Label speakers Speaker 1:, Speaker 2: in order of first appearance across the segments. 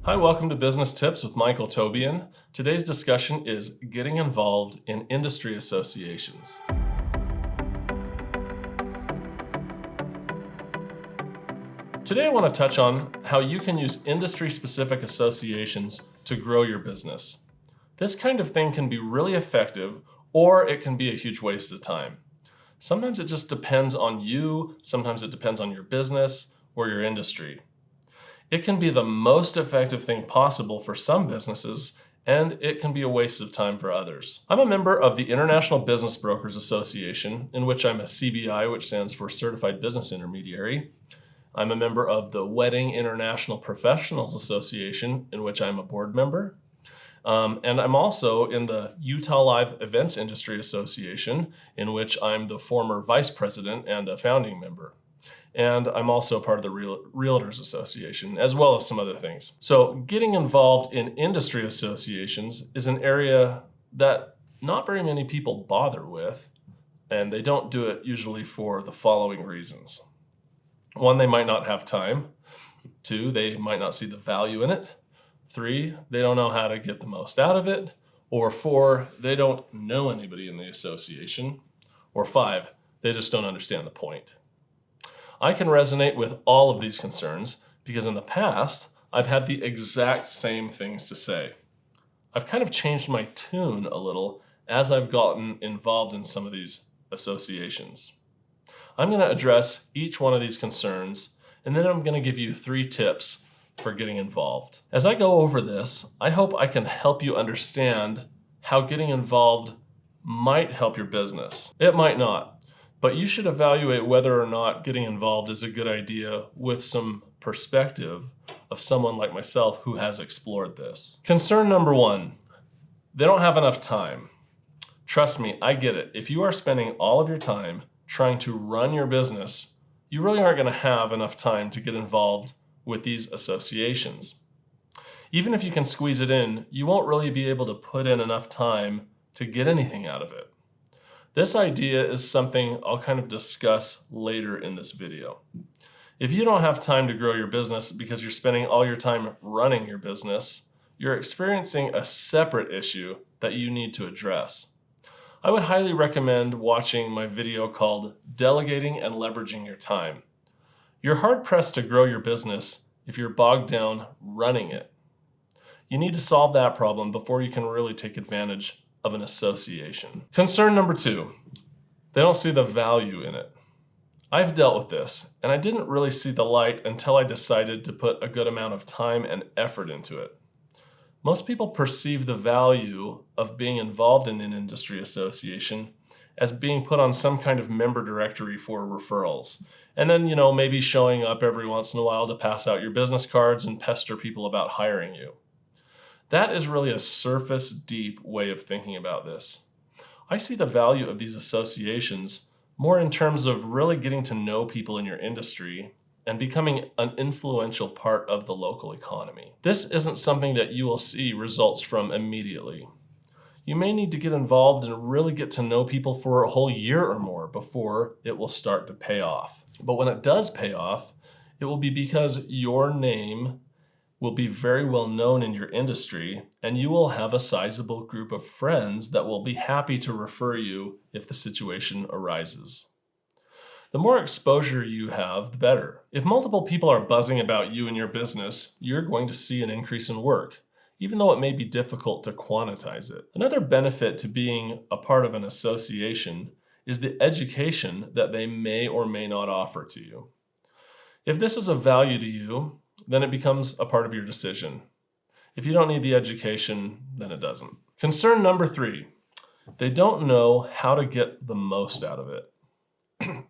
Speaker 1: Hi, welcome to Business Tips with Michael Tobian. Today's discussion is getting involved in industry associations. Today I want to touch on how you can use industry-specific associations to grow your business. This kind of thing can be really effective, or it can be a huge waste of time. Sometimes it just depends on you, sometimes it depends on your business or your industry. It can be the most effective thing possible for some businesses, and it can be a waste of time for others. I'm a member of the International Business Brokers Association, in which I'm a CBI, which stands for Certified Business Intermediary. I'm a member of the Wedding International Professionals Association, in which I'm a board member. And I'm also in the Utah Live Events Industry Association, in which I'm the former vice president and a founding member. And I'm also part of the Realtors Association, as well as some other things. So getting involved in industry associations is an area that not very many people bother with, and they don't do it usually for the following reasons. One, they might not have time. Two, they might not see the value in it. Three, they don't know how to get the most out of it. Or four, they don't know anybody in the association. Or five, they just don't understand the point. I can resonate with all of these concerns because in the past, I've had the exact same things to say. I've kind of changed my tune a little as I've gotten involved in some of these associations. I'm going to address each one of these concerns, and then I'm going to give you 3 tips for getting involved. As I go over this, I hope I can help you understand how getting involved might help your business. It might not. But you should evaluate whether or not getting involved is a good idea with some perspective of someone like myself who has explored this. Concern number 1, they don't have enough time. Trust me, I get it. If you are spending all of your time trying to run your business, you really aren't going to have enough time to get involved with these associations. Even if you can squeeze it in, you won't really be able to put in enough time to get anything out of it. This idea is something I'll kind of discuss later in this video. If you don't have time to grow your business because you're spending all your time running your business, you're experiencing a separate issue that you need to address. I would highly recommend watching my video called Delegating and Leveraging Your Time. You're hard-pressed to grow your business if you're bogged down running it. You need to solve that problem before you can really take advantage of an association. Concern number 2, they don't see the value in it. I've dealt with this, and I didn't really see the light until I decided to put a good amount of time and effort into it. Most people perceive the value of being involved in an industry association as being put on some kind of member directory for referrals. And then, maybe showing up every once in a while to pass out your business cards and pester people about hiring you. That is really a surface deep way of thinking about this. I see the value of these associations more in terms of really getting to know people in your industry and becoming an influential part of the local economy. This isn't something that you will see results from immediately. You may need to get involved and really get to know people for a whole year or more before it will start to pay off. But when it does pay off, it will be because your name will be very well known in your industry, and you will have a sizable group of friends that will be happy to refer you if the situation arises. The more exposure you have, the better. If multiple people are buzzing about you and your business, you're going to see an increase in work, even though it may be difficult to quantize it. Another benefit to being a part of an association is the education that they may or may not offer to you. If this is of value to you, then it becomes a part of your decision. If you don't need the education, then it doesn't. Concern number 3, they don't know how to get the most out of it.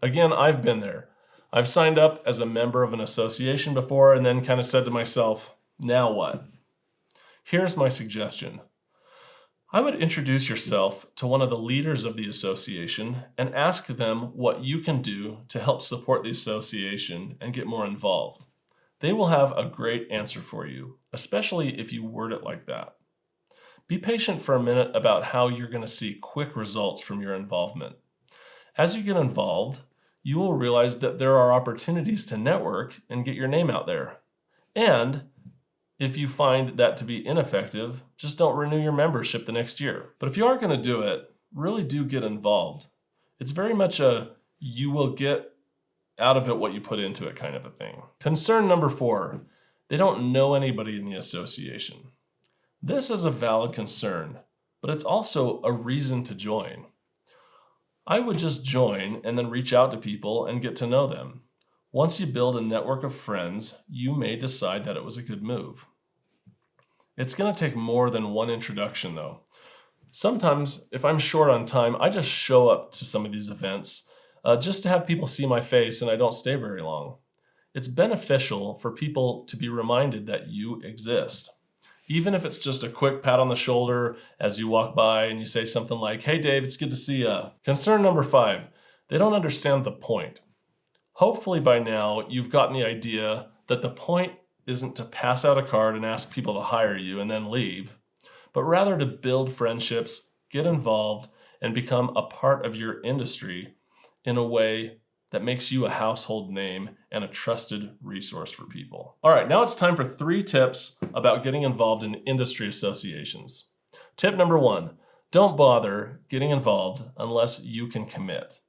Speaker 1: Again, I've been there. I've signed up as a member of an association before and then kind of said to myself, now what? Here's my suggestion. I would introduce yourself to one of the leaders of the association and ask them what you can do to help support the association and get more involved. They will have a great answer for you, especially if you word it like that. Be patient for a minute about how you're going to see quick results from your involvement. As you get involved, you will realize that there are opportunities to network and get your name out there. And If you find that to be ineffective, just don't renew your membership the next year. But if you are going to do it, really do get involved. It's very much a you will get out of it what you put into it kind of a thing. Concern number 4, they don't know anybody in the association. This is a valid concern, but it's also a reason to join. I would just join and then reach out to people and get to know them. Once you build a network of friends, you may decide that it was a good move. It's going to take more than one introduction though. Sometimes, if I'm short on time, I just show up to some of these events just to have people see my face, and I don't stay very long. It's beneficial for people to be reminded that you exist. Even if it's just a quick pat on the shoulder as you walk by and you say something like, "Hey Dave, it's good to see ya." Concern number 5, they don't understand the point. Hopefully by now you've gotten the idea that the point isn't to pass out a card and ask people to hire you and then leave, but rather to build friendships, get involved, and become a part of your industry in a way that makes you a household name and a trusted resource for people. All right, now it's time for 3 tips about getting involved in industry associations. Tip number 1, don't bother getting involved unless you can commit.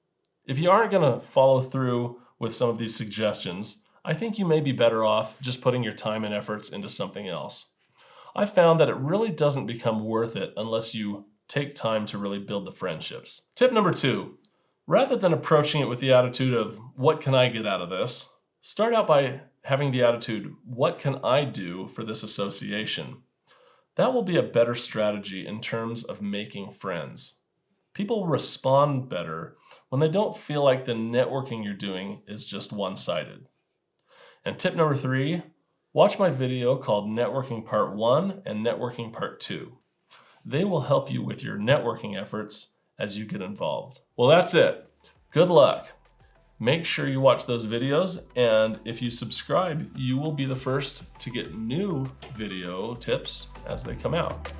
Speaker 1: If you aren't gonna follow through with some of these suggestions, I think you may be better off just putting your time and efforts into something else. I found that it really doesn't become worth it unless you take time to really build the friendships. Tip number 2, rather than approaching it with the attitude of, what can I get out of this? Start out by having the attitude, what can I do for this association? That will be a better strategy in terms of making friends. People respond better when they don't feel like the networking you're doing is just one-sided. And tip number 3, watch my video called Networking Part 1 and Networking Part 2. They will help you with your networking efforts as you get involved. Well, that's it. Good luck. Make sure you watch those videos, and if you subscribe, you will be the first to get new video tips as they come out.